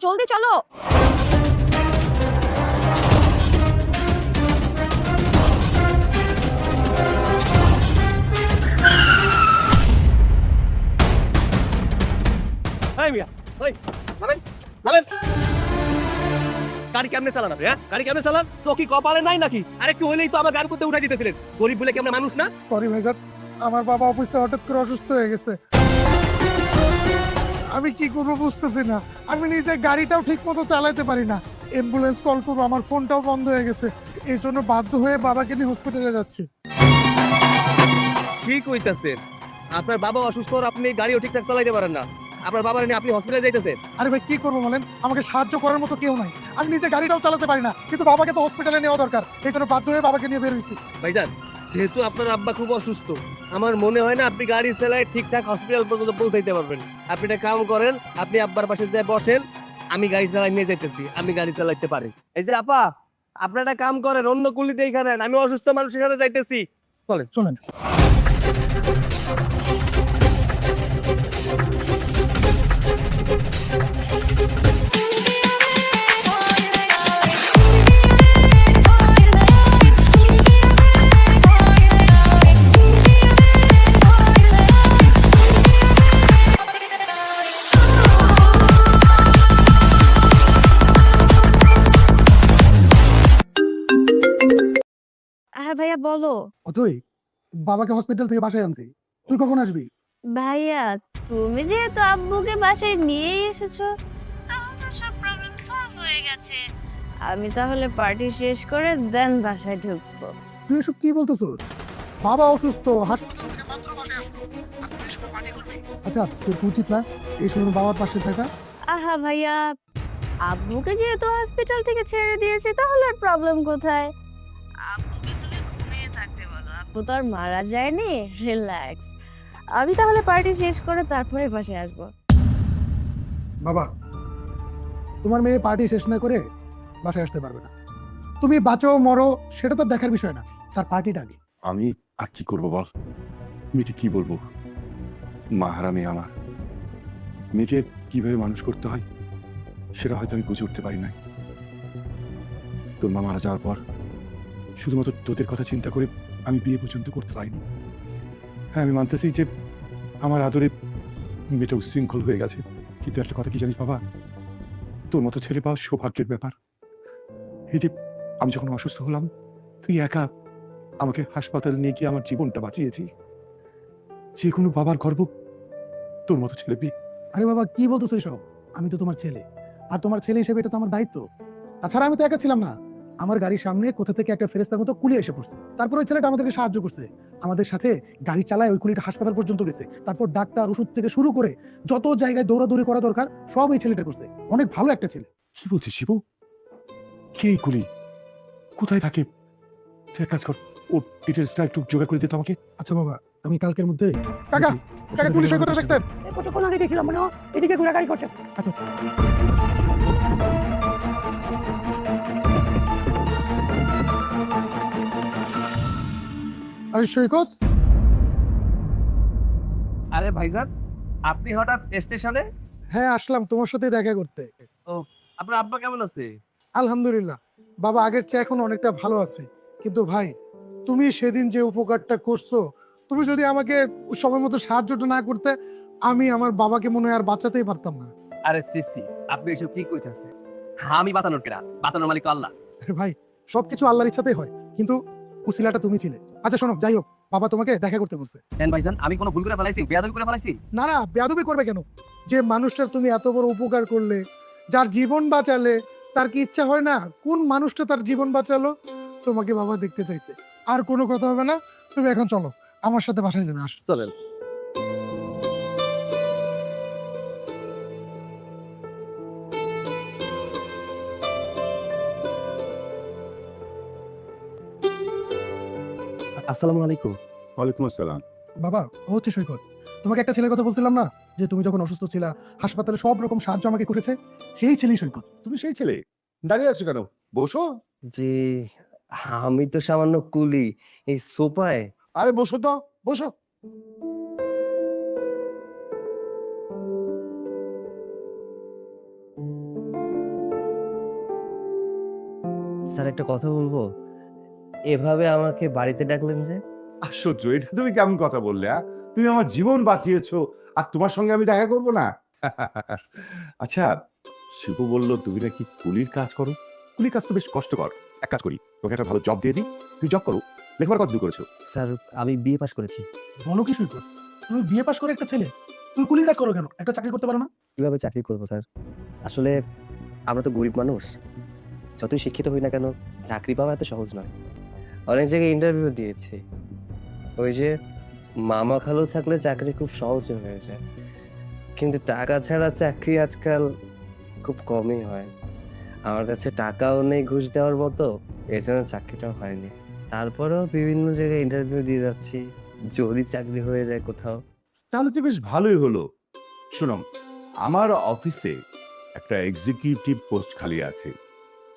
জলদি চলো। মিয়া ওই নামেন নামেন। গাড়ি কেমনে চালান আপনি? গাড়ি কেমনে চালান? চকি কপালে নাই নাকি? আরেকটু হইলেই তো আমার গাড়ি করতে উঠাই দিতেছিলেন। গরিব বলে কি আমরা মানুষ না? সরি ভাইজান, আমার বাবা অফিসে হঠাৎ করে অসুস্থ হয়ে গেছে। আমি কি করবো বুঝতেছি না। আমি নিজে গাড়িটাও ঠিক মতো চালাতে পারি না। অ্যাম্বুলেন্স কল করবো, আমার ফোনটাও বন্ধ হয়ে গেছে। এই জন্য বাধ্য হয়ে বাবাকে নিয়ে হসপিটালে যাচ্ছি। কি কইতাছেন? আপনার বাবা অসুস্থ আর আপনি গাড়িও ঠিকঠাক চালাইতে পারেন না। আপনার বাবার নিয়ে আপনি হসপিটালে যাইতেছেন? আরে ভাই কি করবো বলেন, আমাকে সাহায্য করার মতো কেউ নাই। আমি নিজে গাড়িটাও চালাতে পারি না, কিন্তু বাবাকে তো হসপিটালে নেওয়া দরকার। এই জন্য বাধ্য হয়ে বাবাকে নিয়ে বের হয়েছি। ভাইজান, যেহেতু আপনার আব্বা খুব অসুস্থ, আমার মনে হয় না আপনি গাড়ি চালায় ঠিকঠাক হসপিটাল পর্যন্ত পৌঁছাইতে পারবেন। আপনি একটা কাম করেন, আপনি আব্বার পাশে যেয়ে বসেন, আমি গাড়ি চালাই নিয়ে যাইতেছি। আমি গাড়ি চালাইতে পারি। এই যে আপা, আপনি একটা কাম করেন, অন্য কুলিতে এইখানে আমি অসুস্থ মানুষের সাথে যাইতেছি। চলেন চলেন। হ্যাঁ ভাইয়া বলো। তুই বাবাকে হসপিটাল থেকে বাসায় আনছি, তুই কখন আসবি? ভাইয়া তুমি যেহেতু আব্বুকে বাসায় নিয়ে এসেছো, আমার সব প্রবলেম সলভ হয়ে গেছে। আমি তাহলে পার্টি শেষ করে দেন বাসায় ঢুকবো। তুই এসব কি বলতেছ? বাবা অসুস্থ, হাসপাতাল থেকে মাত্র বাসায় আসলো, আর তুই এসব পার্টি করবি? আচ্ছা, তোর কি উচিত না এই সময় বাবার পাশে থাকা? আহা ভাইয়া, আব্বুকে যেহেতু হসপিটাল থেকে ছেড়ে দিয়েছে তাহলে আর প্রবলেম কোথায়? আব্বুকে তুমি ঘুমিয়ে থাকতে বলো, আব্বু তো আর মারা যায়নি। রিল্যাক্স। আমি তাহলে পার্টি শেষ করে তারপরে বাসায় আসবো। বাবা, তোমার মেয়ে পার্টি শেষ না করে বাসায় আসতে পারবে না। তুমি বাঁচো মরো সেটা তো দেখার বিষয় না, তার পার্টিটা আগে। আমি আর কি করবো বল? মেয়েকে কি বলবো? মা হারা মেয়ে আমার। মেয়েকে কিভাবে মানুষ করতে হয় সেটা হয়তো আমি বুঝে উঠতে পারি নাই। তোর মা মারা যাওয়ার পর শুধুমাত্র তোদের কথা চিন্তা করে আমি বিয়ে পর্যন্ত করতে পারিনি। হ্যাঁ, আমি মানতেছি যে আমার আদরে মেয়েটা উশৃঙ্খল হয়ে গেছে, কিন্তু একটা কথা কি জানিস বাবা, তোর মতো ছেলে পাওয়া সৌভাগ্যের ব্যাপার। এই যে আমি যখন অসুস্থ হলাম, তুই একা আমাকে হাসপাতালে নিয়ে গিয়ে আমার জীবনটা বাঁচিয়েছি। যে কোনো বাবার গর্ব তোর মতো ছেলে পেয়ে। আরে বাবা কি বলতেছো এসব? আমি তো তোমার ছেলে, আর তোমার ছেলে হিসেবে এটা তো আমার দায়িত্ব। তাছাড়া আমি তো একা ছিলাম না, আমার গাড়ির সামনে কোথা থেকে একটা ফেরেস্তার মতো কুলি এসে পড়ছে। তারপর ওই ছেলেটা আমাদেরকে সাহায্য করছে, আমাদের সাথে গাড়ি চালায় ওই কুলিটা হাসপাতাল পর্যন্ত গেছে। তারপর ডাক্তার ওষুধ থেকে শুরু করে যত জায়গায় দৌড়াদৌড়ি করা দরকার সব এই ছেলেটা করছে। অনেক ভালো একটা ছেলে। কি বলছিস শিবু? কে এই কুলি? কোথায় থাকে? তুই এক কাজ কর, ওর ডিটেলসটা একটু জোগাড় করে দিতে আমাকে। আচ্ছা বাবা, আমি কালকের মধ্যে কাকা, ওর সাথে পুলিশ দেখা কথা করার চেষ্টা দেখছেন? কতক্ষণ আগে দেখলাম মানে এদিকে ঘোরাঘুরি করছে। আচ্ছা আচ্ছা। আরে সৈকত, আরে ভাইজান, আপনি হঠাৎ স্টেশনে? হ্যাঁ আসলাম তোমার সাথে দেখা করতে। ও, আপনার আব্বা কেমন আছে? আলহামদুলিল্লাহ, বাবা আগের চেয়ে এখন অনেকটা ভালো আছে। কিন্তু ভাই, তুমি সেদিন যে উপকারটা করছো, তুমি যদি আমাকে সময় মতো সাহায্যটা না করতে, আমি আমার বাবাকে মনে হয় আর বাঁচাতেই পারতাম না। আরে সিসি, আপনি এসব কি কইতাছেন? আমি বাঁচানোর কেনা, বাঁচানোর মালিক তো আল্লাহ। আরে ভাই, সবকিছু আল্লাহর ইচ্ছাতেই হয়, কিন্তু উসিলাটা তুমি ছিলে। আচ্ছা শোনো, যাই হোক, বাবা তোমাকে দেখা করতে বলছে। কেন ভাইজান, আমি কোনো ভুল করে ফেলাইছি, বেয়াদবি করে ফেলাইছি? না না, বেয়াদবি করবে কেন? যে মানুষটার তুমি এত বড় উপকার করলে, যার জীবন বাঁচালে, তার কি ইচ্ছা হয় না কোন মানুষটা তার জীবন বাঁচালো তোমাকে বাবা দেখতে চাইছে? আর কোনো কথা হবে না, তুমি এখন চলো আমার সাথে বাসায় যাবে। আসো। চলেন। আসসালামু আলাইকুম। ওয়ালাইকুম আসসালাম। বাবা, ও হচ্ছে সৈকত। তোমাকে একটা ছেলের কথা বলছিলাম না, যে তুমি যখন অসুস্থ ছিলা হাসপাতালে সব রকম সাহায্য আমাকে করেছে, সেই ছেলেই সৈকত। তুমি সেই ছেলে? দাঁড়িয়ে আছো কেন? বসো। জি, আমি তো সামান্য কুলি, এই সোফায়। আরে বসো তো, বসো। স্যার একটা কথা বলবো, এভাবে আমাকে বাড়িতে ডাকলেন যে? আশ্চর্য, এটা তুমি কেমন কথা বললে? তুমি আমার জীবন বাঁচিয়েছো, আর তোমার সঙ্গে আমি দেখা করব না? আচ্ছা, শিবু বলল তুমি নাকি কুলির কাজ করো। কুলির কাজ তো বেশ কষ্টকর। এক কাজ করি, তোকে একটা ভালো জব দিয়ে দিই, তুই জব করো। লেখাপড়া কত দূর করেছো? স্যার আমি বিয়ে পাশ করেছি। বলো কি সৈকত, তুমি বিয়ে পাশ করে একটা ছেলে, তুমি কুলির কাজ করো কেন? একটা চাকরি করতে পারো না? কিভাবে চাকরি করবো স্যার? আসলে আমরা তো গরিব মানুষ, যতই শিক্ষিত হই না কেন চাকরি পাওয়া এত সহজ নয়। অনেক জায়গায় ইন্টারভিউ দিয়েছি, ওই যে মামা খালু থাকলে চাকরি খুব সহজে হয়ে যায়, কিন্তু টাকা ছাড়া চাকরি আজকাল খুব কমই হয়। আমার কাছে টাকাও নেই ঘুষ দেওয়ার মতো, এর জন্য চাকরিটাও হয়নি। তারপরেও বিভিন্ন জায়গায় ইন্টারভিউ দিয়ে যাচ্ছি, যদি চাকরি হয়ে যায় কোথাও। তাহলে তো বেশ ভালোই হলো। শোনো, আমার অফিসে একটা এক্সিকিউটিভ পোস্ট খালি আছে।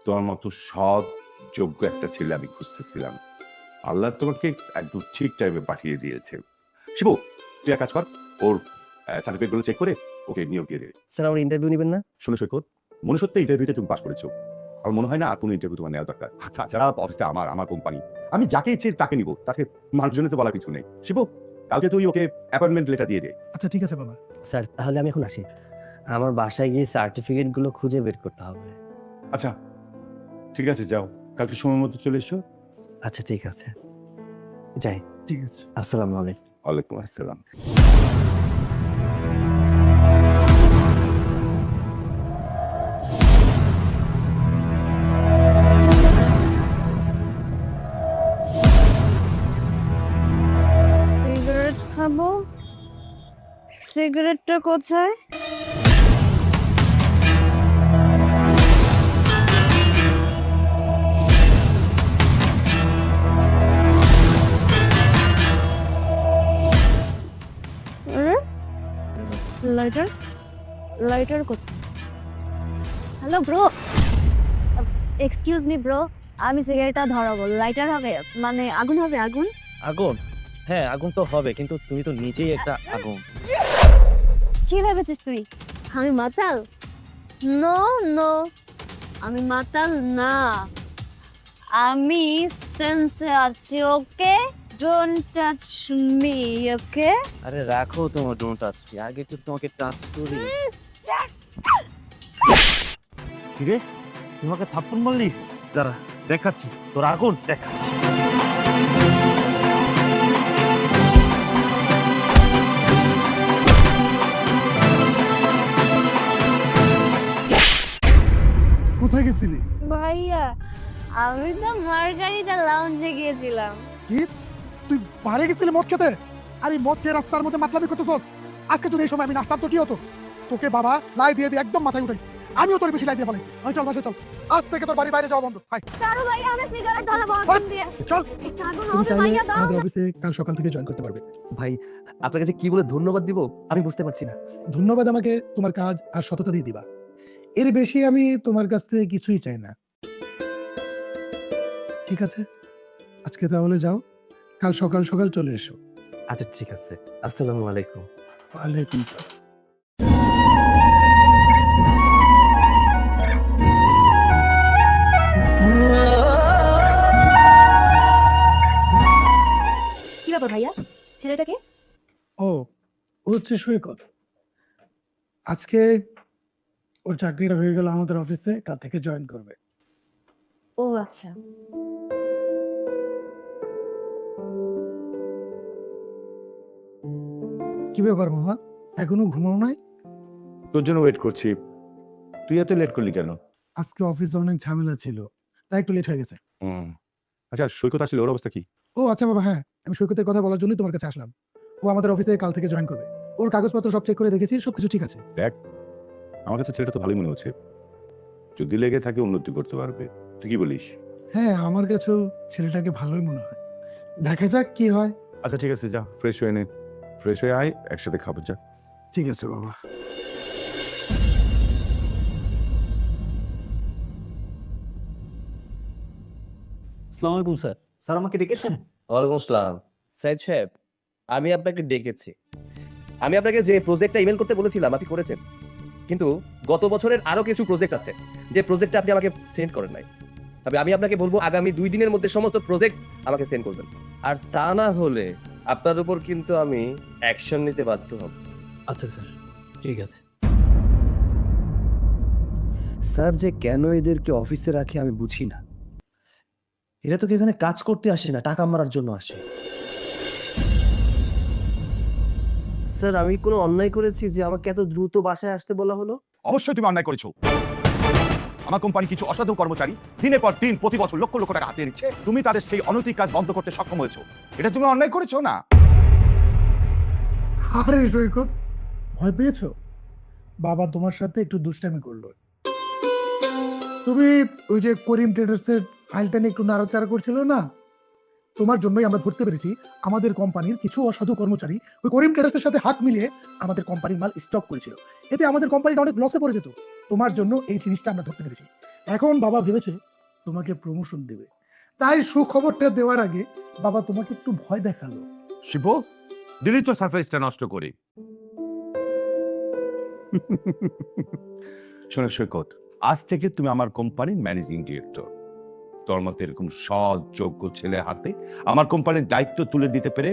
তোমার মতো সৎ যোগ্য একটা ছেলে আমি খুঁজতেছিলাম। আল্লাহ তোমাকে একদম ঠিক টাইমে পাঠিয়ে দিয়েছে। শিবু, তুই এক কাজ কর, ওর সার্টিফিকেটগুলো চেক করে ওকে নিয়োগ দিয়ে দে। স্যার আমার ইন্টারভিউ নেবেন না? শোনো সৈকত, মনে সত্যি ইন্টারভিউতে তুমি পাস করেছো, আমার মনে হয় না আর কোনো ইন্টারভিউ তোমার নেওয়া দরকার। তাছাড়া অফিসটা আমার কোম্পানি, আমি যাকে ইচ্ছে তাকে নিব, তাকে মানুষজনের তো বলার কিছু নেই। শিবু, কালকে তুই ওকে অ্যাপয়েন্টমেন্ট লেটার দিয়ে দে। আচ্ছা ঠিক আছে বাবা। স্যার তাহলে আমি এখন আসি, আমার বাসায় গিয়ে সার্টিফিকেটগুলো খুঁজে বের করতে হবে। আচ্ছা ঠিক আছে, যাও, কালকে সময় মতো চলে এসো। আচ্ছা ঠিক আছে, যাই। ঠিক আছে। আসসালামু আলাইকুম। ওয়ালাইকুম আসসালাম। সিগারেট খাবো, সিগারেটটা কোথায়? লাইটার, লাইটার কোথায়? Hello bro, excuse me bro, আমি সিগারেটটা ধরাবো, লাইটার হবে মানে আগুন হবে? আগুন আগুন? হ্যাঁ আগুন তো হবে, কিন্তু তুমি তো নিজেই একটা আগুন। কি ভেবেছিস তুই আমি মাতাল? নো নো, আমি মাতাল না, আমি সেন্সে আছি। ওকে, ডোন্ট টাচ মি। ওকে, আরে রাখো তোমার ডোন্ট টাচ মি, আগে তো তোমাকে টাচ করি। কিরে, তোমাকে থাপ্পড় মারলি? দাঁড়া দেখাচ্ছি তোর আগুন, দেখাচ্ছি। কোথায় গেছিলি? ভাইয়া আমি তো মার্গারিটা লাউঞ্জে গিয়েছিলাম। কি তুই বাইরে গেছিলি মদ খেতে? আরে মদ খেয়ে রাস্তার মধ্যে মাতলামি করতেছস? আজকে যদি এই সময় আমি নাচতাম তো কি হতো? তোকে বাবা লাই দিয়ে দিয়ে একদম মাথায় উঠাইছে, আমিও তোর বেশি লাই দিয়ে ফেলাইছি। চল বাসে চল, আজ থেকে তোর বাড়ি বাইরে যাওয়া বন্ধ। হাই চারু ভাইয়া আমি সিগারেট ধরাবো আগুন দিয়ে। চল। একটু আগুন তুমি হবে চাইলে ভাইয়া, দাও আমাদের না। অফিসে কাল সকাল থেকে জয়েন করতে পারবে। ভাই আপনার কাছে কি বলে ধন্যবাদ দিব আমি বুঝতে পারছি না। ধন্যবাদ আমাকে তোমার কাজ আর সততা দিয়ে দিবা, এর বেশি আমি তোমার কাছ থেকে কিছুই চাই না। ঠিক আছে, আজকে তাহলে যাও, কাল সকাল সকাল চলে এসো। আচ্ছা ঠিক আছে, আসসালামু আলাইকুম। ওয়ালাইকুম আসসালাম। কি ব্যাপার ভাইয়া, ছেলেটাকে? ও ও হচ্ছে সৈকত, আজকে ওর চাকরিটা হয়ে গেল আমাদের অফিসে, কাল থেকে জয়েন করবে। ও আচ্ছা, কি ব্যাপার মামা, এখনো ঘুমাও নাই? তোর জন্য ওয়েট করছি, তুই এত লেট করলি কেন? আজকে অফিসে অনেক ঝামেলা ছিল, তাই একটু লেট হয়ে গেছে। আচ্ছা সৈকত আসলে ওর অবস্থা কি? ও আচ্ছা বাবা, হ্যাঁ আমি সৈকতের কথা বলার জন্যই তোমার কাছে আসলাম। ও আমাদের অফিসে কাল থেকে জয়েন করবে, ওর কাগজপত্র সব চেক করে দেখেছি, সবকিছু ঠিক আছে। আমার কাছে ছেলেটা তো ভালোই মনে হচ্ছে, যদি লেগে থাকে উন্নতি করতে পারবে। তুই কি বলিস? হ্যাঁ আমার কাছেও ছেলেটাকে ভালোই মনে হয়, দেখা যাক কি হয়। আচ্ছা ঠিক আছে, যা ফ্রেশ হয়ে নে, ফ্রেশ হয়ে আয়, একসাথে খাবো। যা। ঠিক আছে বাবা। আসসালামু আলাইকুম স্যার। স্যার আমাকে ডেকেছেন? ওয়ালাইকুম আসসালাম। সাইদ সাহেব, আমি আপনাকে ডেকেছি। আমি আপনাকে যে প্রজেক্টটা ইমেল করতে বলেছিলাম আপনি করেছেন, কিন্তু গত বছরের আরো কিছু প্রজেক্ট আছে যে প্রজেক্টটা আপনি আমাকে সেন্ড করেন নাই। তবে আমি আপনাকে বলবো আগামী 2 দিনের মধ্যে সমস্ত প্রজেক্ট আমাকে সেন্ড করবেন, আর তা না হলে আপনার উপর কিন্তু আমি অ্যাকশন নিতে বাধ্য হব। আচ্ছা স্যার, ঠিক আছে। স্যার যে কেন এদেরকে অফিসে রাখে আমি বুঝি না। এরা তো এখানে কাজ করতে আসে না, টাকা মারার জন্য আসে। স্যার আমি কোনো অন্যায় করেছি যে আমাকে এত দ্রুত বাসায় আসতে বলা হলো? অবশ্যই তুমি অন্যায় করেছো। আমার কোম্পানি কিছু অসাধু কর্মচারী দিনের পর দিন প্রতি বছর লক্ষ লক্ষ টাকা হাতিয়ে নিচ্ছে, তুমি তাদের সেই অনৈতিক কাজ বন্ধ করতে সক্ষম হয়েছো। এটা তুমি অন্যায় করেছো না? আরে সৈকত, ভয় পেয়েছো? বাবা তোমার সাথে একটু দুষ্টামি করলো। তুমি ওই যে করিম ট্রেডার্সের ফাইলটা নিয়ে একটু নাড়াচাড়া করছিল না, তোমার জন্যই আমরা ধরতে পেরেছি আমাদের কোম্পানির কিছু অসাধু কর্মচারী ওই করিম ট্রেডার্সের সাথে হাত মিলিয়ে আমাদের কোম্পানির মাল স্টক করেছিল। এতে আমাদের কোম্পানিটা অনেক লসে পড়ে যেত। তোমার জন্য এই জিনিসটা আমরা ধরতে পেরেছি। এখন বাবা ভেবেছে তোমাকে প্রমোশন দেবে, তাই সুখবরটা দেওয়ার আগে বাবা তোমাকে একটু ভয় দেখালো। শিব, দিলি তো সারফেসটা নষ্ট করি। শোনো সৈকত, আজ থেকে তুমি আমার কোম্পানির ম্যানেজিং ডিরেক্টর। তোর মতো এরকম সৎ যোগ্য ছেলে হাতে আমার কোম্পানির দায়িত্ব তুলে দিতে পেরে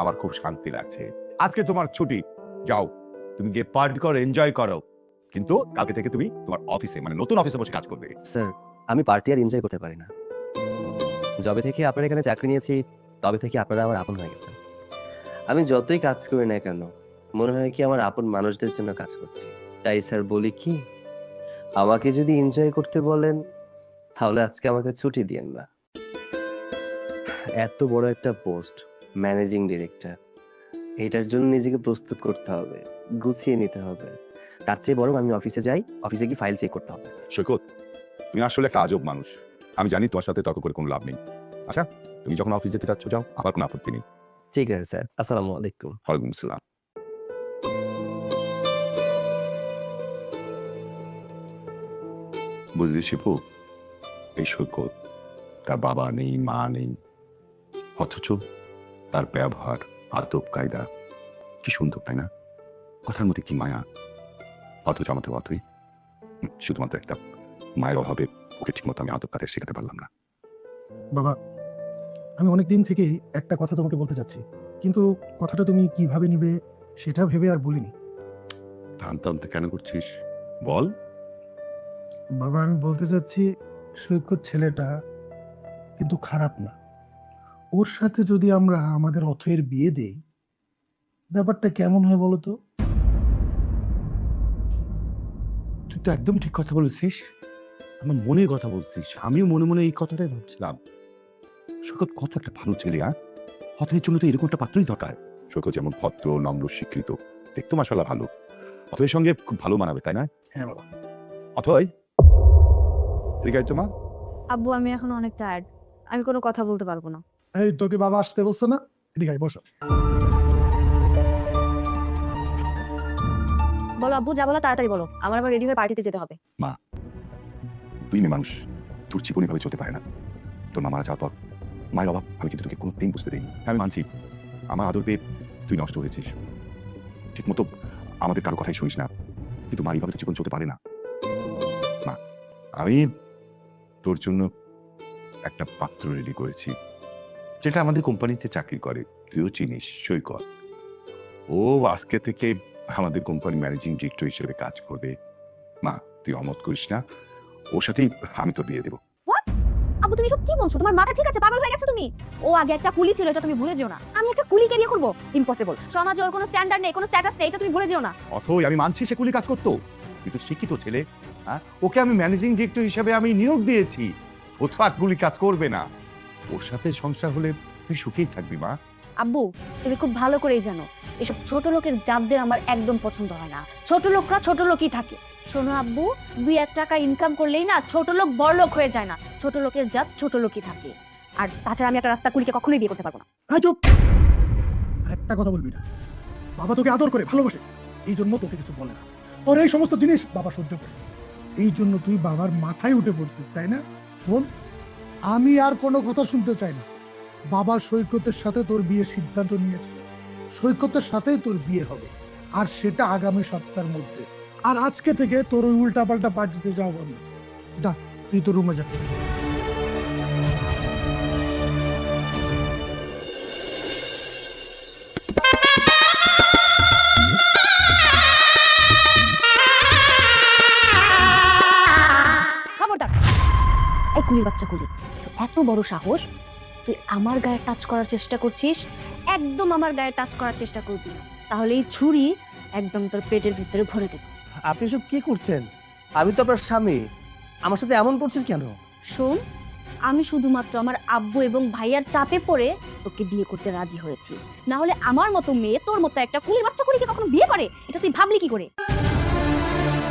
আমার খুব শান্তি লাগছে। আজকে তোমার ছুটি, যাও তুমি গিয়ে পার্টি করো, এনজয় করো, কিন্তু কালকে থেকে তুমি তোমার অফিসে মানে নতুন অফিসে বসে কাজ করবে। স্যার আমি পার্টি আর এনজয় করতে পারি না। যবে থেকে আপনার এখানে চাকরি নিয়েছি তবে থেকে আপনারা আমার আপন হয়ে গেছেন। আমি যতই কাজ করি না কেন মনে হয় কি আমার আপন মানুষদের জন্য কাজ করছি। তাই স্যার বলি কি, আমাকে যদি এনজয় করতে বলেন তাহলে আজকে আমাকে ছুটি দিয়েন না। এত বড় একটা পোস্ট, ম্যানেজিং ডিরেক্টর, এটার জন্য নিজেকে প্রস্তুত করতে হবে, গুছিয়ে নিতে হবে। তার চেয়ে বরং আমি অফিসে যাই, অফিসে গিয়ে ফাইল চেক করতে হবে। সৈকত, তুমি আসলে একটা আজব মানুষ। আমি জানি তোমার সাথে তর্ক করে কোনো লাভ নেই। আচ্ছা, তুমি যখন অফিস যেতে চাচ্ছ যাও, আবার কোনো আপত্তি নেই। ঠিক আছে স্যার, আসসালামু আলাইকুম। ওয়ালাইকুম আসসালাম। বুঝলি শিপু, এই সৈকত, তার বাবা নেই, মা নেই, অথচ তার ব্যবহার, আদব কায়দা কি সুন্দর, তাই না? কথার মধ্যে কি মায়া। অথচ আমাদের অতই শুধুমাত্র একটা মায়ের অভাবে ওকে ঠিকমতো আমি আদব কায়দা শেখাতে পারলাম না। বাবা, আমি অনেক দিন থেকেই একটা কথা তোমাকে বলতে চাচ্ছি, কিন্তু কথাটা তুমি কিভাবে নিবে সেটা ভেবে আর বলিনি। টানতে টানতে কেন করছিস বল। বাবা, আমি বলতে চাচ্ছি সৈকত ছেলেটা কিন্তু খারাপ না। ওর সাথে যদি আমরা আমাদের অথয়ের বিয়ে দেই, ব্যাপারটা কেমন হয় বলো তো? তুই তো একদম ঠিক কথা বলেছিস, আমার মনের কথা বলছিস। আমিও মনে মনে এই কথাটাই ভাবছিলাম। সৈকত কত একটা ভালো ছেলে, অথয়ের জন্য তো এরকম একটা পাত্রই দরকার। সৈকত যেমন ভদ্র, নম্র, স্বীকৃত, দেখতো মাশাআল্লাহ ভালো, অথয়ের সঙ্গে খুব ভালো মানাবে, তাই না? হ্যাঁ বাবা। অথয়, এদিকে আয় তো মা। আব্বু আমি এখন অনেক টায়ার্ড, আমি কোনো কথা বলতে পারবো না। এই তোকে বাবা আসতে বলছো না? এদিকে আয়, বসো। বলো আব্বু, যা বলো তাড়াতাড়ি বলো, আমার আবার রেডি হয়ে পার্টিতে যেতে হবে। তুই মেয়ে মানুষ, তোর জীবন এভাবে চলতে পারে না। তোর মা মারা যাওয়ার পর মায়ের অভাব আমি কিন্তু তোকে কোনো দিন বুঝতে দিইনি। আমি মানছি আমার আদর পেয়ে তুই নষ্ট হয়েছিস, ঠিক মতো আমাদের কারো কথাই শুনিস না, কিন্তু মা এইভাবে তো জীবন চলতে পারে না। মা, আমি তোর জন্য একটা পাত্র রেডি করেছি, যেটা আমাদের কোম্পানিতে চাকরি করে, তুইও চিনিস, সৈকত। ও আজকে থেকে আমাদের কোম্পানি ম্যানেজিং ডিরেক্টর হিসেবে কাজ করবে। মা, তুই অমত করিস না, ওর সাথেই আমি তো বিয়ে দেবো। আব্বু তুমি সব কি বলছো? তোমার মাথা ঠিক আছে? পাগল হয়ে গেছো তুমি? ও আগে একটা কুলি ছিল, এটা তুমি ভুলে যেও না। আমি একটা কুলিকে বিয়ে করবো? ইম্পসিবল। সমাজে ওর কোনো স্ট্যান্ডার্ড নেই, কোনো স্ট্যাটাস নেই, এটা তুমি ভুলে যেও না। অথই আমি মানছি সে কুলি কাজ করতো, কিন্তু শিক্ষিত ছেলে, ওকে আমি ম্যানেজিং ডিরেক্টর হিসেবে আমি নিয়োগ দিয়েছি। ও তো আর কুলি কাজ করবে না। ওর সাথে সংসার হলে তুই সুখেই থাকবি মা। আব্বু তুমি খুব ভালো করেই জানো এসব ছোট লোকের জাতদের আমার একদম পছন্দ হয় না। ছোট লোকরা ছোট লোকই থাকে। শোনো আব্বু, 2-1 টাকা ইনকাম করলেই না ছোট লোক বড় লোক হয়ে যায় না। ছোট লোকের জাত ছোট লোকই থাকে। আর তাছাড়া আমি একটা রাস্তা কুলিকে কখনোই বিয়ে করতে পারবো না। হ্যাঁ চুপ, একটা কথা বলবি না। বাবা তোকে আদর করে ভালোবাসে, এই জন্য তোকে কিছু বলে না। তোর এই সমস্ত জিনিস বাবা সহ্য করে, এই জন্য তুই বাবার মাথায় উঠে পড়ছিস, তাই না? শোন, আমি আর কোনো কথা শুনতে চাই না। বাবা সৈকতের সাথে তোর বিয়ের সিদ্ধান্ত নিয়েছে, সৈকতের সাথেই তোর বিয়ে হবে, আর সেটা আগামী সপ্তাহের মধ্যে। আর আজকে থেকে তোর ওই উল্টা পাল্টা পার্টিতে যাওয়া বন্ধ। যা, তুই তোর রুমে যা। কুলির বাচ্চা কুলি, এত বড় সাহস তুই আমার গায়ে টাচ করার চেষ্টা করছিস? একদম আমার গায়ে টাচ করার চেষ্টা করবি না, তাহলে এই ছুরি একদম তোর পেটের ভিতরে ভরে দেব। আপনি সব কি করছেন? আমি তো আপনার স্বামী, আমার সাথে এমন করছেন কেন? শোন, আমি শুধুমাত্র আমার আব্বু এবং ভাইয়ার চাপে পড়ে তোকে বিয়ে করতে রাজি হয়েছি, না হলে আমার মতো মেয়ে তোর মতো একটা কুলির বাচ্চা কুলিকে কখনো বিয়ে করে? এটা তুই ভাবলি কি করে?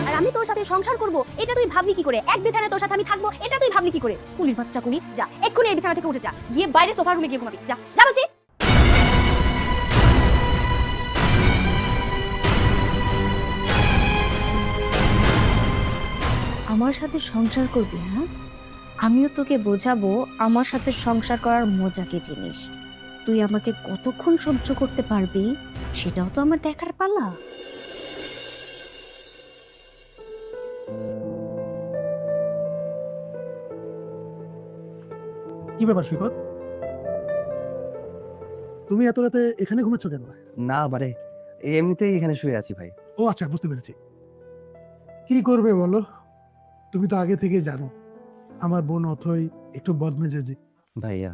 আর আমি তোর সাথে সংসার করব এটা তুই ভাবলি কি করে? এক বিছানায় তোর সাথে আমি থাকবো এটা তুই ভাবলি কি করে? কুলির বাচ্চা কুলি, যা এক্ষুনি এই বিছানা থেকে উঠে যা, গিয়ে বাইরে সোফার রুমে গিয়ে ঘুমাবি, যা যা বলছি। আমার সাথে সংসার করবি? হ্যাঁ, আমিও তোকে বোঝাবো আমার সাথে সংসার করার মজা কি জিনিস। তুই আমাকে কতক্ষণ সহ্য করতে পারবি সেটাও তো আমার দেখার পালা। কি ব্যাপার সৈকত, তুমি এত রাতে এখানে ঘুমাচ্ছ কেন? না মানে এমনিতেই এখানে শুয়ে আছি ভাই। ও আচ্ছা, বুঝতে পেরেছি। কি করবে বলো, তুমি তো আগে থেকে জানো আমার বোন অথই একটু বদমেজাজি। ভাইয়া,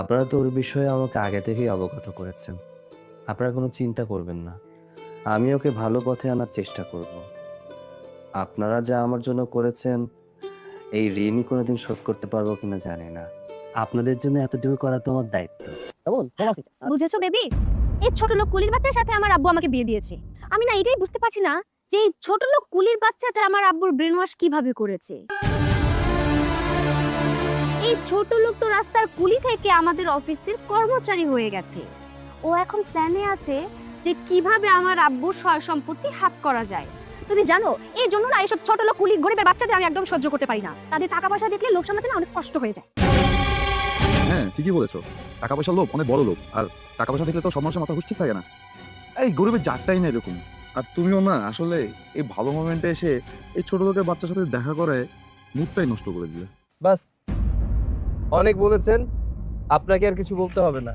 আপনারা তো ওর বিষয়ে আমাকে আগে থেকেই অবগত করেছেন, আপনারা কোনো চিন্তা করবেন না, আমি ওকে ভালো পথে আনার চেষ্টা করব। আপনারা যা আমার জন্য করেছেন এই ঋণই কোনোদিন শোধ করতে পারবো কিনা জানি না, আপনাদের জন্য এতটুকু করা তো আমার দায়িত্ব। বুঝেছো বেবি, এই ছোট লোক কুলির বাচ্চার সাথে আমার আব্বু আমাকে বিয়ে দিয়েছে। আমি না এটাই বুঝতে পারছি না যে এই ছোট লোক কুলির বাচ্চাটা আমার আব্বুর ব্রেন ওয়াশ কিভাবে করেছে। এই ছোট লোক তো রাস্তার কুলি থেকে আমাদের অফিসের কর্মচারী হয়ে গেছে। ও এখন প্ল্যানে আছে যে কিভাবে আমার আব্বুর সয় সম্পত্তি হাত করা যায়। তুমি জানো এই জন্য না এইসব ছোট লোক কুলি গরিবের বাচ্চাদের আমি একদম সহ্য করতে পারি না। তাদের টাকা পয়সা দেখলে লোক সামলাতে না অনেক কষ্ট হয়ে যায়। হ্যাঁ ঠিকই বলেছো, টাকা পয়সার লোভ অনেক বড় লোভ, আর টাকা পয়সা দেখলে তো সব মানুষের মাথা হুশ ঠিক থাকে না। এই গরিবের জাতটাই না এরকম। আর তুমিও না আসলে এই ভালো মোমেন্টে এসে এই ছোট লোকের বাচ্চার সাথে দেখা করে মুডটাই নষ্ট করে দিলে। বাস, অনেক বলেছেন, আপনাকে আর কিছু বলতে হবে না।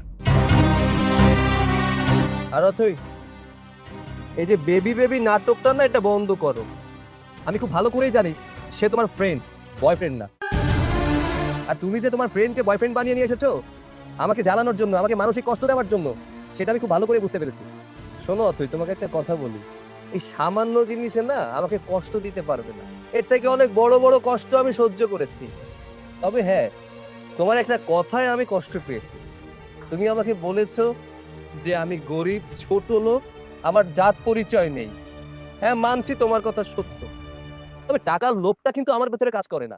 আর অথই, এই যে বেবি বেবি নাটকটা না এটা বন্ধ করো। আমি খুব ভালো করেই জানি সে তোমার ফ্রেন্ড, বয়ফ্রেন্ড না। আর তুমি যে তোমার ফ্রেন্ডকে বয়ফ্রেন্ড বানিয়ে নিয়ে এসেছো আমাকে জ্বালানোর জন্য, আমাকে মানসিক কষ্ট দেওয়ার জন্য, সেটা আমি খুব ভালো করে বুঝতে পেরেছি। শোনো অথই, তোমাকে একটা কথা বলি, এই সামান্য জিনিসে না আমাকে কষ্ট দিতে পারবে না। এর থেকে অনেক বড় বড় কষ্ট আমি সহ্য করেছি। তবে হ্যাঁ, তোমার একটা কথায় আমি কষ্ট পেয়েছি। তুমি আমাকে বলেছো যে আমি গরিব, ছোট লোক, আমার জাত পরিচয় নেই। হ্যাঁ মানছি, তোমার কথা সত্য। তবে টাকার লোভটা কিন্তু আমার ভেতরে কাজ করে না।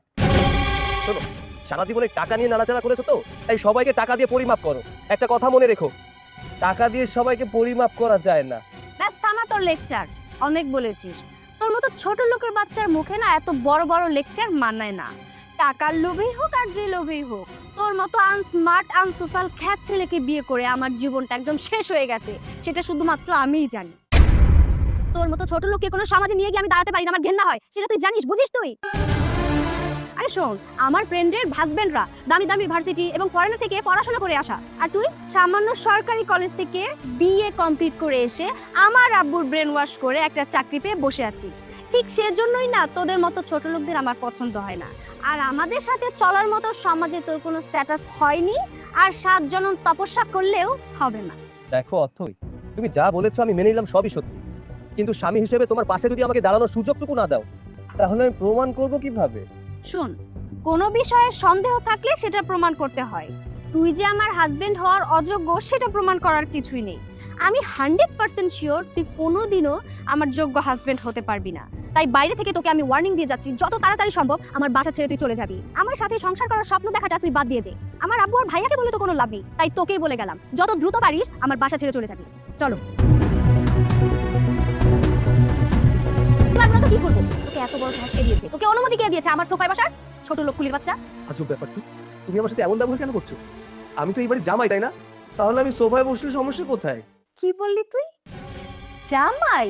শোনো, সারা জীবনে টাকা নিয়ে নাড়াচাড়া করেছো তো, তাই সবাইকে টাকা দিয়ে পরিমাপ করো। একটা কথা মনে রেখো, টাকা দিয়ে সবাইকে পরিমাপ করা যায় না। ব্যাস থামা তোর লেকচার, অনেক বলেছিস। তোর মতো ছোট লোকের বাচ্চার মুখে না এত বড় বড় লেকচার মানায় না। টাকার লোভেই হোক আর যে লোভেই হোক, তোর মতো আনস্মার্ট আনসোশ্যাল খ্যাত ছেলেকে বিয়ে করে আমার জীবনটা একদম শেষ হয়ে গেছে, সেটা শুধুমাত্র আমিই জানি। তোর মতো ছোট লোককে কোনো সমাজে নিয়ে গিয়ে আমি দাঁড়াতে পারি না, আমার ঘেন্না হয়, সেটা তুই জানিস, বুঝিস তুই? আরে শোন, আমার ফ্রেন্ডের হাজবেন্ডরা দামি দামি ভার্সিটি এবং ফরেনার থেকে পড়াশোনা করে আসা, আর তুই সামান্য সরকারি কলেজ থেকে বিএ কমপ্লিট করে এসে আমার আব্বুর ব্রেন ওয়াশ করে একটা চাকরি পেয়ে বসে আছিস। ঠিক সেজন্যই না তোদের মতো ছোট লোকদের আমার পছন্দ হয় না। আর আমাদের সাথে চলার মতো সমাজে তোর কোনো স্ট্যাটাস হয়নি, আর 7 জনম তপস্যা করলেও হবে না। দেখো অথই, তুমি যা বলেছো আমি মেনে নিলাম, সবই সত্যি। কিন্তু স্বামী হিসেবে তোমার পাশে যদি আমাকে দাঁড়ানোর সুযোগটুকু না দাও, তাহলে আমি প্রমাণ করব কিভাবে? শোন, কোনো বিষয়ে সন্দেহ থাকলে সেটা প্রমাণ করতে হয়। তুই যে আমার হাজবেন্ড হওয়ার অযোগ্য সেটা প্রমাণ করার কিছুই নেই। আমি 100% শিওর তুই কোনোদিনও আমার যোগ্য হাজবেন্ড হতে পারবি না। তাই বাইরে থেকে তোকে আমি ওয়ার্নিং দিয়ে যাচ্ছি, যত তাড়াতাড়ি সম্ভব আমার বাসা ছেড়ে তুই চলে যাবি। আমার সাথে সংসার করার স্বপ্ন দেখাটা তুই বাদ দিয়ে দে। আমার আব্বু আর ভাইয়াকে বলে তো কোনো লাভ নেই, তাই তোকেই বলে গেলাম, যত দ্রুত পারিস আমার বাসা ছেড়ে চলে যাবি। চলো। এবার বলো তো কি করবো? তোকে এত বড় সাহস কে দিয়েছে? তোকে অনুমতি কে দিয়েছে আমার সোফায় বসার? ছোট লোক কুলির বাচ্চা। আজব ব্যাপার তো, তুমি আমার সাথে এমন ব্যবহার কেন করছো? আমি তো এইবারে জামাই, তাই না? তাহলে আমি সোফায় বসলে সমস্যা কোথায়? কি বললি তুই? জামাই?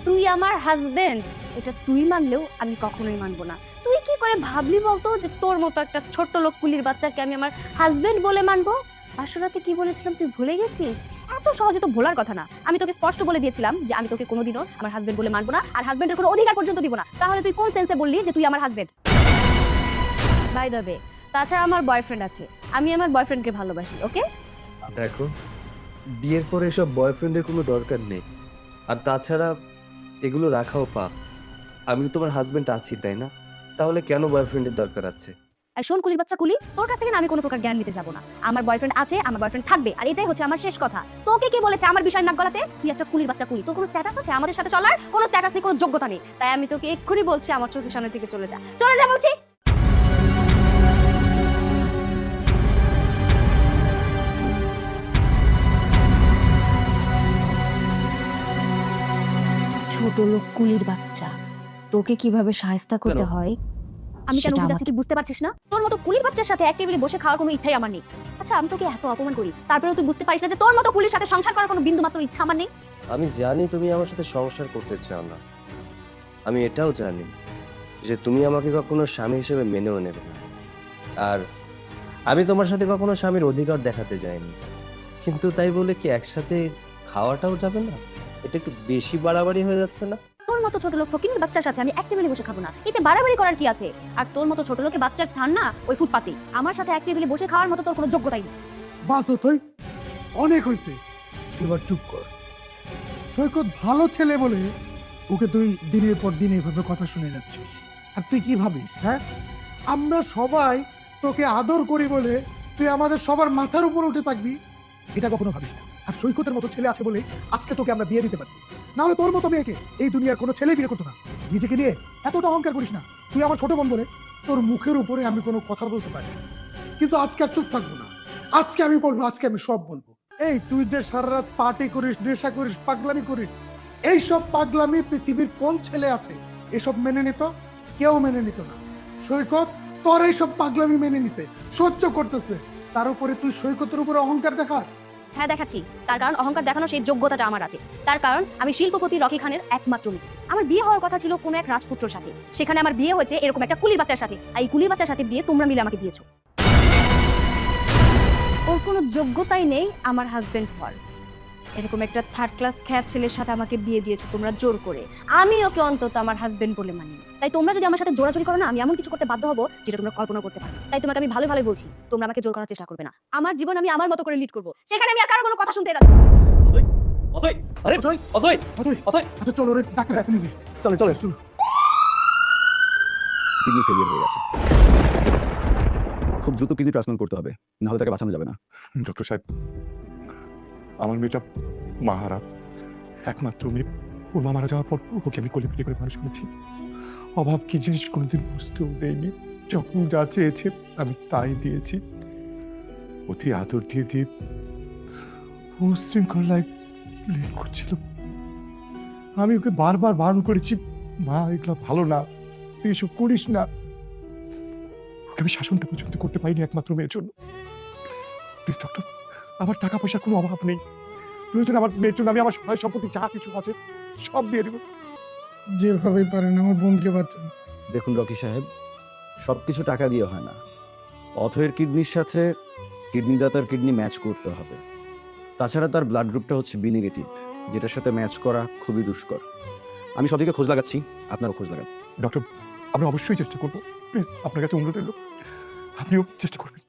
তুই আমার হাজবেন্ড, এটা তুই মানলেও আমি কখনোই মানবো না। তুই কি করে ভাবলি বলতো যে তোর মতো একটা ছোট্ট লোক কুলির বাচ্চাকে আমি আমার হাজবেন্ড বলে মানবো? আসরাতে কি বলেছিলাম তুই ভুলে গেছিস? এত সহজে তো ভোলার কথা না। আমি তোকে স্পষ্ট বলে দিয়েছিলাম যে আমি তোকে কোনোদিনও আমার হাজবেন্ড বলে মানবো না, আর হাজবেন্ডের কোনো অধিকার পর্যন্ত দিব না। তাহলে তুই কোন সেন্সে বললি যে তুই আমার হাজবেন্ড? বাই দ্য ওয়ে, তাছাড়া আমার বয়ফ্রেন্ড আছে, আমি আমার বয়ফ্রেন্ডকে ভালোবাসি। ওকে, দেখো, বিয়ের পরে এসব বয়ফ্রেন্ডের কোনো দরকার নেই। আর তাছাড়া এগুলো রাখাও পাপ। আমি তো তোমার হাজবেন্ড আছি, তাই না? তাহলে কেন বয়ফ্রেন্ডের দরকার আছে? আর শোন কুলির বাচ্চা কুলি, তোর কাছ থেকে না আমি কোনো প্রকার জ্ঞান নিতে যাবো না। আমার বয়ফ্রেন্ড আছে, আমার বয়ফ্রেন্ড থাকবে, আর এটাই হচ্ছে আমার শেষ কথা। তোকে কে বলেছে আমার বিষয় নাক গলাতে? তুই একটা কুলির বাচ্চা কুলি, তোর কোনো স্ট্যাটাস আছে আমাদের সাথে চলার? কোনো স্ট্যাটাস নেই, কোনো যোগ্যতা নেই। তাই আমি তোকে এক্ষুনি বলছি আমার চোখের সামনে থেকে চলে যা, চলে যা বলছি। ছোট লোক কুলির বাচ্চা, তোকে কিভাবে সাহায্য করতে হয় আমি কেন সেটা বুঝাচ্ছি, তুই বুঝতে পারছিস না? তোর মতো কুলির বাচ্চার সাথে এক টেবিলে বসে খাওয়ার কোনো ইচ্ছাই আমার নেই। আচ্ছা, আমি তোকে এত অপমান করি, তারপরেও তুই বুঝতে পারিস না যে তোর মতো কুলির সাথে সংসার করার কোনো বিন্দু মাত্র ইচ্ছা আমার নেই? আমি জানি তুমি আমার সাথে সংসার করতে চাও না। আমি এটাও জানি যে তুমি আমাকে কখনো স্বামী হিসেবে মেনেও নেবে না। আর আমি তোমার সাথে কখনো স্বামীর অধিকার দেখাতে যাইনি। কিন্তু তাই বলে কি একসাথে খাওয়াটাও যাবে না? এটা একটু বেশি বাড়াবাড়ি হয়ে যাচ্ছে না? তোর মতো ছোট লোক ফকিরের বাচ্চার সাথে আমি এক টেবিলে বসে খাবো না, এতে বাড়াবাড়ি করার কি আছে? আর তোর মতো ছোট লোকের বাচ্চার স্থান না ওই ফুটপাতেই। আমার সাথে এক টেবিলে বসে খাওয়ার মতো তোর কোনো যোগ্যতাই নেই। বাস তুই অনেক হয়েছে, এবার চুপ কর। সৈকত ভালো ছেলে বলে ওকে তুই দিনের পর দিন এইভাবে কথা শুনে যাচ্ছিস। আর তুই কি ভাবিস? হ্যাঁ, আমরা সবাই তোকে আদর করি বলে তুই আমাদের সবার মাথার উপর উঠে থাকবি, এটা কখনো ভাবিস না। আর সৈকতের মতো ছেলে আছে বলে আজকে তোকে আমরা বিয়ে দিতে পারছি, না হলে তোর মতো মেয়েকে এই দুনিয়ার কোনো ছেলে বিয়ে করতো না। নিজেকে নিয়ে এতটা অহংকার করিস না। তুই আমার ছোট বোন বলে তোর মুখের উপরে আমি কোনো কথা বলতে পারি না, কিন্তু আজকে আর চুপ থাকবো না। আজকে আমি বলবো, আজকে আমি সব বলবো। এই তুই যে সারা রাত পার্টি করিস, নেশা করিস, পাগলামি করিস, এইসব পাগলামি পৃথিবীর কোন ছেলে আছে এসব মেনে নিত? কেউ মেনে নিত না। সৈকত তোর এইসব পাগলামি মেনে নিছে, সহ্য করতেছে, তার উপরে তুই সৈকতের উপরে অহংকার দেখাস। হ্যাঁ দেখাচ্ছি, তার কারণ অহংকার দেখানো সেই যোগ্যতাটা আমার আছে। তার কারণ আমি শিল্পপতি রকি খানের একমাত্র মেয়ে। আমার বিয়ে হওয়ার কথা ছিল কোনো এক রাজপুত্রের সাথে, সেখানে আমার বিয়ে হয়েছে এরকম একটা কুলির বাচ্চার সাথে। আর এই কুলির বাচ্চার সাথে বিয়ে তোমরা মিলে আমাকে দিয়েছো। ওর কোনো যোগ্যতাই নেই আমার হাজবেন্ড হওয়ার। এরকম একটা থার্ড ক্লাস খ্যাত ছেলের সাথে আমাকে বিয়ে দিয়েছো তোমরা জোর করে। আমি ওকে অন্তত আমার হাজবেন্ড বলে মানি। তাই তোমরা যদি আমার সাথে জোরাজোরি করো না, আমি এমন কিছু করতে বাধ্য হবো যেটা তোমরা কল্পনা করতে পারো। তাই তোমাকে আমি ভালো ভালো বলছি, তোমরা আমাকে জোর করার চেষ্টা করবে না। আমার জীবন আমি আমার মতো করে লিড করবো, সেখানে আমি আর কারো কোনো কথা শুনতে রাখবো না। অথই, আরে অথই, অথই, অথই, অথই, আচ্ছা চলো রে, ডাক্তার কাছে নিয়ে যাই। চলে চলে। চলো। কিডনি ফেলিয়ার হয়ে গেছে, খুব দ্রুত কিডনি ট্রান্সপ্লান্ট করতে হবে, না হলে তাকে বাঁচানো যাবে না। ডক্টর সাহেব, আমার মেয়েটা মাহারা, একমাত্র মেয়ে। ওর মা মারা যাওয়ার পর ওকে আমি কোলে পিঠে করে মানুষ করেছি। অভাব কি জিনিস কোনোদিন বুঝতেও দেয়নি। যখন যা চেয়েছে আমি তাই দিয়েছি। অতি আদর দিয়ে দিয়ে উশৃঙ্খলায় লিড করছিল। আমি ওকে বারবার বারণ করেছি, মা এগুলো ভালো না, তুই এসব করিস না। ওকে আমি শাসনটা পর্যন্ত করতে পারিনি একমাত্র মেয়ের জন্য। প্লিজ ডক্টর, আমার টাকা পয়সার কোনো অভাব নেই, প্রয়োজন আমার মেয়ের জন্য আমি আমার সহায় সম্পত্তি যা কিছু আছে সব দিয়ে দেবো। যেভাবে পারেন আমার বোনকে বাঁচান। দেখুন রকি সাহেব, সব কিছু টাকা দিয়ে হয় না। অথয়ের কিডনির সাথে কিডনি দাতার কিডনি ম্যাচ করতে হবে। তাছাড়া তার ব্লাড গ্রুপটা হচ্ছে বি নেগেটিভ, যেটার সাথে ম্যাচ করা খুবই দুষ্কর। আমি সবদিকে খোঁজ লাগাচ্ছি, আপনারও খোঁজ লাগান। ডক্টর, আমি অবশ্যই চেষ্টা করবো। প্লিজ আপনার কাছে অনুরোধ রইল, আপনিও চেষ্টা করবেন।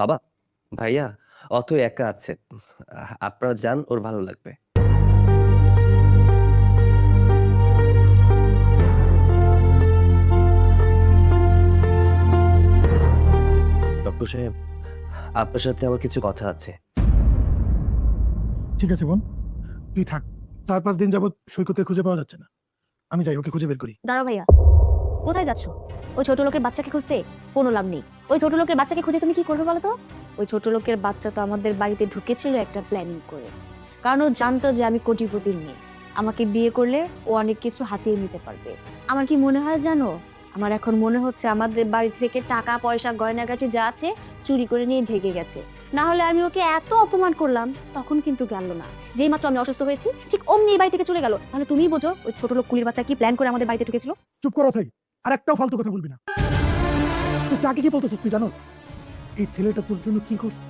বাবা, ভাইয়া অত একা আছে, আপনারা যান, ওর ভালো লাগবে। ডক্টর সাহেব, আপনার সাথে আমার কিছু কথা আছে। ঠিক আছে বোন, তুই থাক। 4-5 দিন যাবত সৈকতকে খুঁজে পাওয়া যাচ্ছে না, আমি যাই ওকে খুঁজে বের করি। দাঁড়াও ভাইয়া, কোথায় যাচ্ছো? ওই ছোট লোকের বাচ্চাকে খুঁজতে কোনো লাভ নেই। ওই ছোট লোকের বাচ্চাকে খুঁজে তুমি কি করবে বলো তো? ওই ছোট লোকের বাচ্চা তো আমাদের বাড়িতে ঢুকেছিল একটা প্ল্যানিং করে, কারণ ও জানতো যে আমি কোটিপতির মেয়ে। আমাকে বিয়ে করলে ও অনেক কিছু হাতিয়ে নিতে পারবে। আমার কি মনে হয় জানো, আমার এখন মনে হচ্ছে আমাদের বাড়ি থেকে টাকা পয়সা গয়নাগাটি যা আছে চুরি করে নিয়ে ভেগে গেছে। না হলে আমি ওকে এত অপমান করলাম, তখন কিন্তু গেল না। যেই মাত্র আমি অসুস্থ হয়েছি ঠিক অমনি এই বাড়ি থেকে চলে গেল। তাহলে তুমিই বোঝো ওই ছোট লোক কুলির বাচ্চা কি প্ল্যান করে আমাদের বাড়িতে ঢুকেছিল। চুপ করো থাই, আর একটাও ফালতু কথা বলবি না। তুই তাকে কি বলতেছিস তুই জানো? এই ছেলেটা তোর জন্য কি করছে?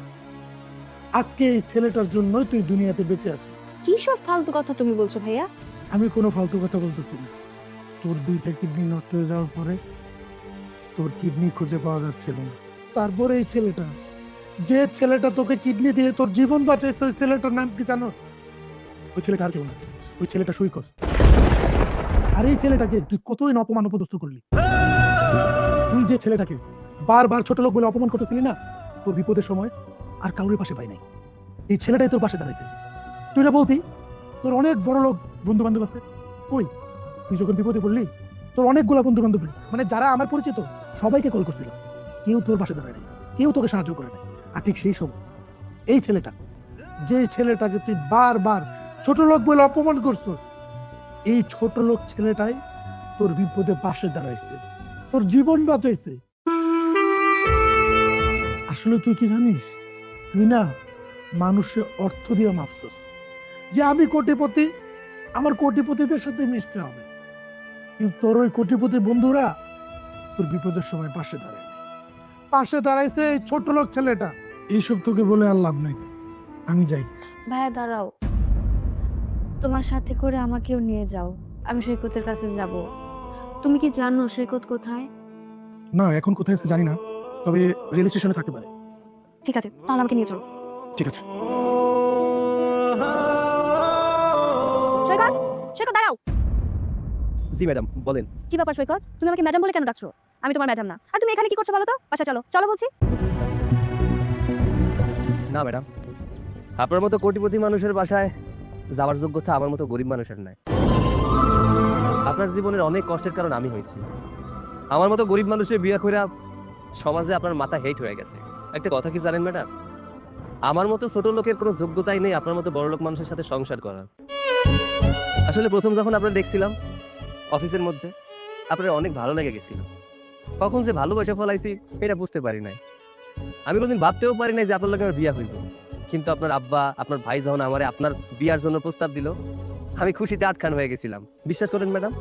আজকে এই ছেলেটার জন্যই তুই দুনিয়াতে বেঁচে আছিস। কি সব ফালতু কথা তুমি বলছো ভাইয়া? আমি কোনো ফালতু কথা বলতেছি না। তোর 2টা কিডনি নষ্ট হয়ে যাওয়ার পরে তোর কিডনি খুঁজে পাওয়া যাচ্ছিল না। তারপরে এই ছেলেটা, যে ছেলেটা তোকে কিডনি দিয়ে তোর জীবন বাঁচাইছে, ওই ছেলেটার নাম কি জানো? ওই ছেলেটা আর কেউ না, ওই ছেলেটা সৈকত। আর এই ছেলেটাকে তুই কতই না অপমান অপদস্থ করলি। তুই যে ছেলেটাকে বারবার ছোট লোক বলে অপমান করতেছিলি না, তোর বিপদের সময় আর কাউরের পাশে পাই নাই, এই ছেলেটাই তোর পাশে দাঁড়াইছে। তুই না বলতি তোর অনেক বড় লোক বন্ধু বান্ধব আছে, ওই তুই যখন বিপদে পড়লি তোর অনেকগুলো বন্ধু বান্ধব, মানে যারা আমার পরিচিত সবাইকে কল করছিল, কেউ তোর পাশে দাঁড়ায় নাই, কেউ তোকে সাহায্য করে নাই। আর ঠিক সেই সময় এই ছেলেটা, যে ছেলেটাকে তুই বারবার ছোট লোক বলে অপমান করছিস, এই ছোট লোক ছেলেটাই তোর বিপদে পাশে দাঁড়াইছে, তোর জীবন বাঁচাইছে। আসলে তুই কি জানিস, তুই না মানুষের অর্থ দিয়ে মাপছস যে আমি কোটিপতি, আমার কোটিপতিদের সাথে মিশতে হবে, কিন্তু তোর ওই কোটিপতি বন্ধুরা তোর বিপদের সময় পাশে দাঁড়ায়, পাশে দাঁড়াইছে এই ছোট লোক ছেলেটা। এইসব তোকে বলে আর লাভ নাই, আমি যাই। ভাইয়া দাঁড়াও, তোমার সাথে করে আমাকেও নিয়ে যাও, আমি সৈকতের কাছে যাব। তুমি কি জানো সৈকত কোথায়? না, এখন কোথায় আছে জানি না, তবে রেল স্টেশনে থাকতে পারে। ঠিক আছে, তাহলে আমাকে নিয়ে চলো। ঠিক আছে। সৈকত, সৈকত দাঁড়াও। জি ম্যাডাম, বলেন। কি ব্যাপার সৈকত, তুমি আমাকে ম্যাডাম বলে কেন ডাকছো? আমি তোমার ম্যাডাম না। আর তুমি এখানে কি করছো বলো তো? বাসা চলো, চলো বলছি। না ম্যাডাম, আপনার মতো কোটিপতি মানুষের বাসায় যাওয়ার যোগ্যতা আমার মতো গরিব মানুষের নাই। আপনার জীবনের অনেক কষ্টের কারণ আমি হয়েছি। আমার মতো গরিব মানুষের বিয়ে কইরা সমাজে আপনার মাথা হেট হয়ে গেছে। একটা কথা কি জানেন ম্যাডাম, আমার মতো ছোট লোকের কোনো যোগ্যতাই নেই আপনার মতো বড় লোক মানুষের সাথে সংসার করার। আসলে প্রথম যখন আপনারা দেখছিলাম অফিসের মধ্যে, আপনার অনেক ভালো লেগে গেছিল। কখন যে ভালোবাসা ফলাইছি এটা বুঝতে পারি নাই। আমি কোনোদিন ভাবতেও পারি নাই যে আপনার লোকের আমার বিয়ে হইব। কিন্তু আপনার আব্বা, আপনার ভাই যখন আমারে আপনার বিয়ার জন্য প্রস্তাব দিল, আমি খুশিতে আটখান হয়ে গেছিলাম। বিশ্বাস করেন ম্যাডাম,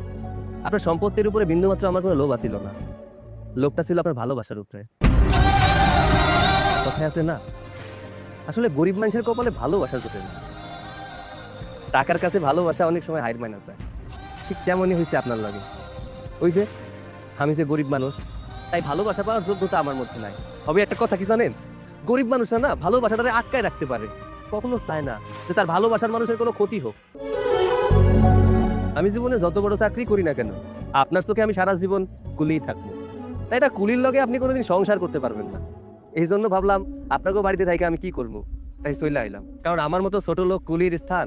আপনার সম্পত্তির উপরে বিন্দুমাত্র আমার কোনো লোভ ছিল না, লোভটা ছিল আপনার ভালোবাসার উপরে। কথায় আছে না, আসলে গরিব মানুষের কপালে ভালোবাসা জোটে না, টাকার কাছে ভালোবাসা অনেক সময় হাইর মাইনাস হয়। ঠিক তেমনই হয়েছে আপনার লাগে। ওই যে আমি যে গরিব মানুষ, তাই ভালোবাসা পাওয়ার যোগ্যতা আমার মধ্যে নাই। তবে একটা কথা কি জানেন, গরিব মানুষরা না ভালোবাসাটারে আটকায় রাখতে পারে, কখনো চায় না যে তার ভালোবাসার মানুষের কোনো ক্ষতি হোক। আমি জীবনে যত বড় চাকরি করি না কেন, আপনার চোখে আমি সারা জীবন কুলিই থাকবো। তাই এটা কুলির লগে আপনি কোনোদিন সংসার করতে পারবেন না। এই জন্য ভাবলাম আপনাকেও বাড়িতে থাকি আমি কি করবো, তাই চলে আইলাম। কারণ আমার মতো ছোট লোক কুলির স্থান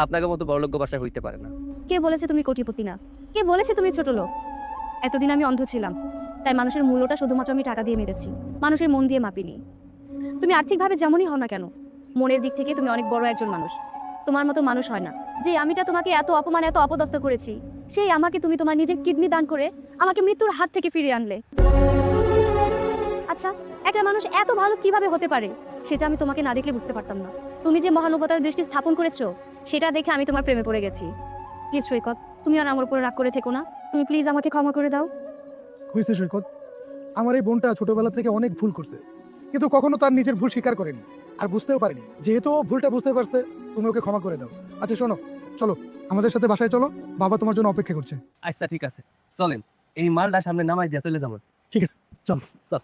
আপনাকে মতো বড়লোক বাসায় হইতে পারে না। কে বলেছে তুমি কোটিপতি না? কে বলেছে তুমি ছোট লোক? এতদিন আমি অন্ধ ছিলাম, তাই মানুষের মূল্যটা শুধুমাত্র আমি টাকা দিয়ে মেরেছি, মানুষের মন দিয়ে মাপিনি। তুমি আর্থিকভাবে যেমনই হও না কেন, মনের দিক থেকে তুমি অনেক বড় একজন মানুষ। তোমার মতো মানুষ হয় না যে আমিটা তোমাকে এত অপমান, এত অপদস্থ করেছি, সেই আমাকে তুমি তোমার নিজের কিডনি দান করে আমাকে মৃত্যুর হাত থেকে ফিরিয়ে আনলে। আচ্ছা, একটা মানুষ এত ভালো কিভাবে হতে পারে সেটা আমি তোমাকে না দেখলে বুঝতে পারতাম না। তুমি যে মহানুভবতার দৃষ্টি স্থাপন করেছো সেটা দেখে আমি তোমার প্রেমে পড়ে গেছি। প্লিজ সৈকত, তুমি আর আমার উপরে রাগ করে থেকো না। তুমি প্লিজ আমাকে ক্ষমা করে দাও। হয়েছে সৈকত, আমার এই বোনটা ছোটবেলা থেকে অনেক ভুল করছে, কিন্তু কখনো তার নিজের ভুল স্বীকার করেনি আর বুঝতেও পারেনি। যেহেতু ও ভুলটা বুঝতে পারছে, তুমি ওকে ক্ষমা করে দাও। আচ্ছা শোনো, চলো আমাদের সাথে বাসায় চলো, বাবা তোমার জন্য অপেক্ষা করছে। আচ্ছা ঠিক আছে, চলেন এই মালটা সামনে নামাই দিয়ে চলে যাবো। ঠিক আছে, চল। চল।